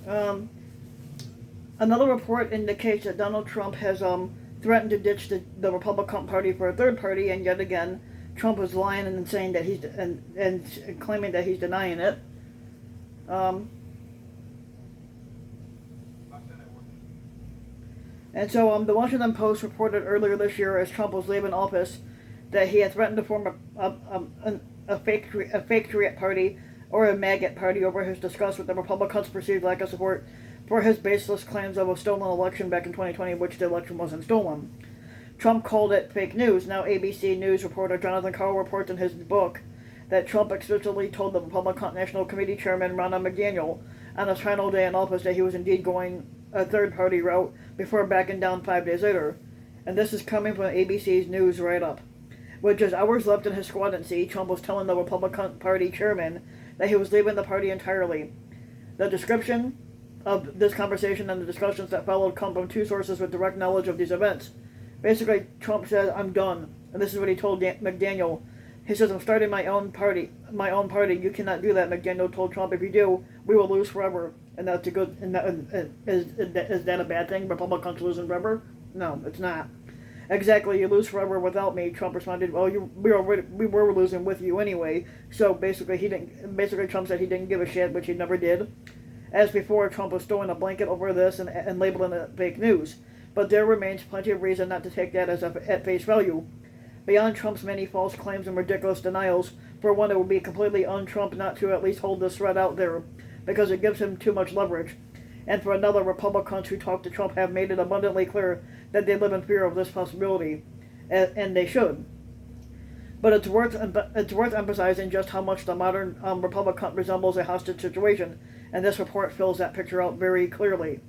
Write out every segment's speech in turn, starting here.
Um, Another report indicates that Donald Trump has threatened to ditch the Republican Party for a third party, and yet again, Trump is lying and saying that and claiming that he's denying it. Um, and so the Washington Post reported earlier this year, as Trump was leaving office, that he had threatened to form a fake party or a maggot party over his disgust with the Republicans' perceived lack of support for his baseless claims of a stolen election back in 2020, which the election wasn't stolen. Trump called it fake news. Now ABC News reporter Jonathan Karl reports in his book that Trump explicitly told the Republican National Committee Chairman Ronna McDaniel on his final day in office that he was indeed going a third-party route before backing down 5 days later. And this is coming from ABC's news write-up. With just hours left in his squadancy, Trump was telling the Republican Party chairman that he was leaving the party entirely. The description of this conversation and the discussions that followed come from two sources with direct knowledge of these events. Basically, Trump said, "I'm done," and this is what he told McDaniel. He says, "I'm starting my own party. You cannot do that." McDaniel told Trump, "If you do, we will lose forever." And that's a good. Is that a bad thing? Republicans losing forever? No, it's not. "Exactly, you lose forever without me." Trump responded, "Well, we were losing with you anyway." So basically, Trump said he didn't give a shit, which he never did. As before, Trump was throwing a blanket over this and labeling it fake news. But there remains plenty of reason not to take that at face value. Beyond Trump's many false claims and ridiculous denials, for one, it would be completely un-Trump not to at least hold this threat out there, because it gives him too much leverage. And for another, Republicans who talk to Trump have made it abundantly clear that they live in fear of this possibility, and they should. But it's worth emphasizing just how much the modern Republican resembles a hostage situation, and this report fills that picture out very clearly.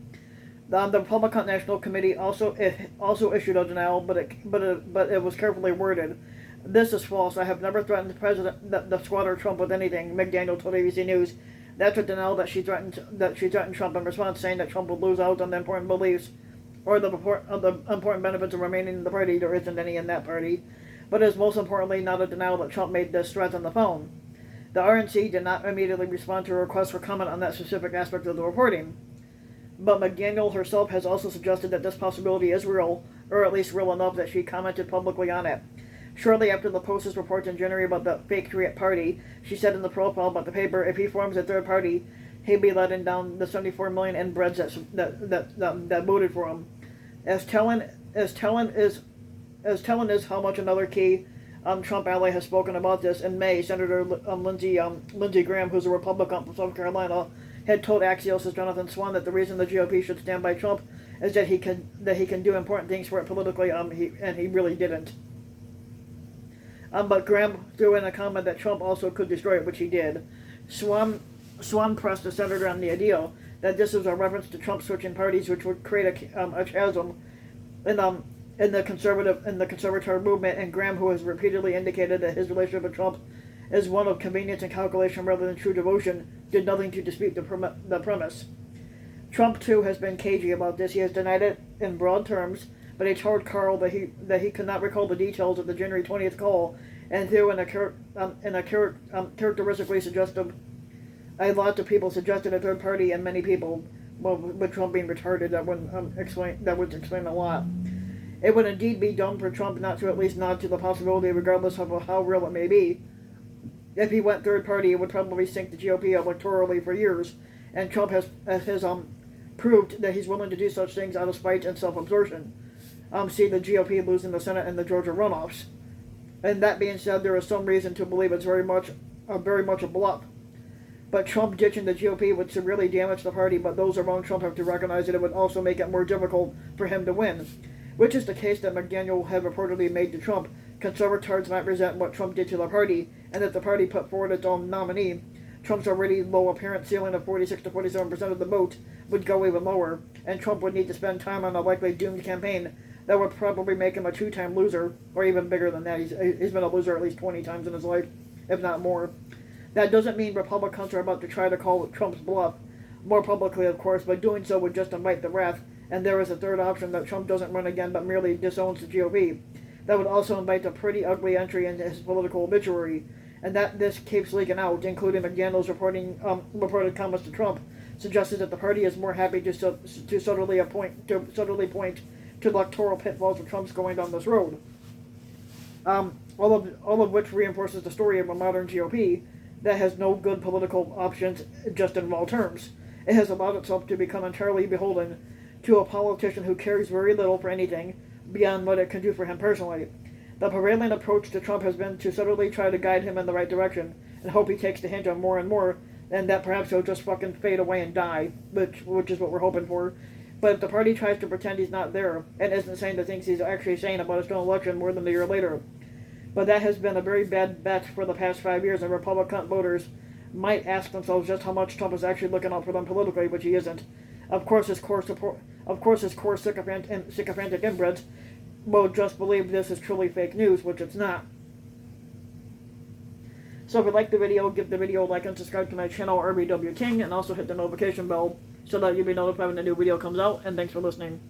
The Republican National Committee also issued a denial, but it was carefully worded. "This is false. I have never threatened the squatter Trump with anything," McDaniel told ABC News. That's a denial that she threatened Trump in response, saying that Trump would lose out on the important beliefs or the important benefits of remaining in the party. There isn't any in that party. But it is most importantly not a denial that Trump made this threat on the phone. The RNC did not immediately respond to a request for comment on that specific aspect of the reporting. But McDaniel herself has also suggested that this possibility is real, or at least real enough that she commented publicly on it. Shortly after the Post's report in January about the fake party, she said in the profile about the paper, if he forms a third party, he'd be letting down the 74 million inbreds that voted for him. As telling is how much another key Trump ally has spoken about this. In May, Senator Lindsey Graham, who's a Republican from South Carolina, had told Axios' Jonathan Swan that the reason the GOP should stand by Trump is that he can do important things for it politically. He really didn't. But Graham threw in a comment that Trump also could destroy it, which he did. Swan pressed the senator on the idea that this was a reference to Trump switching parties, which would create a chasm in the conservative movement. And Graham, who has repeatedly indicated that his relationship with Trump is one of convenience and calculation rather than true devotion, did nothing to dispute the premise. Trump too has been cagey about this. He has denied it in broad terms, but he told Karl that he could not recall the details of the January 20th call, and threw in a characteristically suggestive. A lot of people suggested a third party, and many people, well, with Trump being retarded, that would explain a lot. It would indeed be dumb for Trump not to at least nod to the possibility, regardless of how real it may be. If he went third party, it would probably sink the GOP electorally for years, and Trump has proved that he's willing to do such things out of spite and self-absorption. See the GOP losing the Senate and the Georgia runoffs. And that being said, there is some reason to believe it's very much a bluff. But Trump ditching the GOP would severely damage the party, but those around Trump have to recognize that it would also make it more difficult for him to win, which is the case that McDaniel had reportedly made to Trump. Conservatives might resent what Trump did to the party, and if the party put forward its own nominee, Trump's already low apparent ceiling of 46 to 47% of the vote would go even lower, and Trump would need to spend time on a likely doomed campaign that would probably make him a two-time loser, or even bigger than that. He's been a loser at least 20 times in his life, if not more. That doesn't mean Republicans are about to try to call Trump's bluff, more publicly of course, but doing so would just invite the wrath, and there is a third option, that Trump doesn't run again but merely disowns the GOP. That would also invite a pretty ugly entry into his political obituary, and that this keeps leaking out, including McDaniel's reported comments to Trump, suggested that the party is more happy to subtly point to electoral pitfalls of Trump's going down this road. All of which reinforces the story of a modern GOP that has no good political options, just in raw terms. It has allowed itself to become entirely beholden to a politician who cares very little for anything beyond what it can do for him personally. The prevailing approach to Trump has been to subtly try to guide him in the right direction and hope he takes the hint on more and more, and that perhaps he'll just fucking fade away and die, which is what we're hoping for. But if the party tries to pretend he's not there and isn't saying the things he's actually saying about his own election more than a year later. But that has been a very bad bet for the past 5 years, and Republican voters might ask themselves just how much Trump is actually looking out for them politically, which he isn't. Of course, his core sycophantic inbreds will just believe this is truly fake news, which it's not. So if you like the video, give the video a like and subscribe to my channel, RBW King, and also hit the notification bell so that you'll be notified when a new video comes out, and thanks for listening.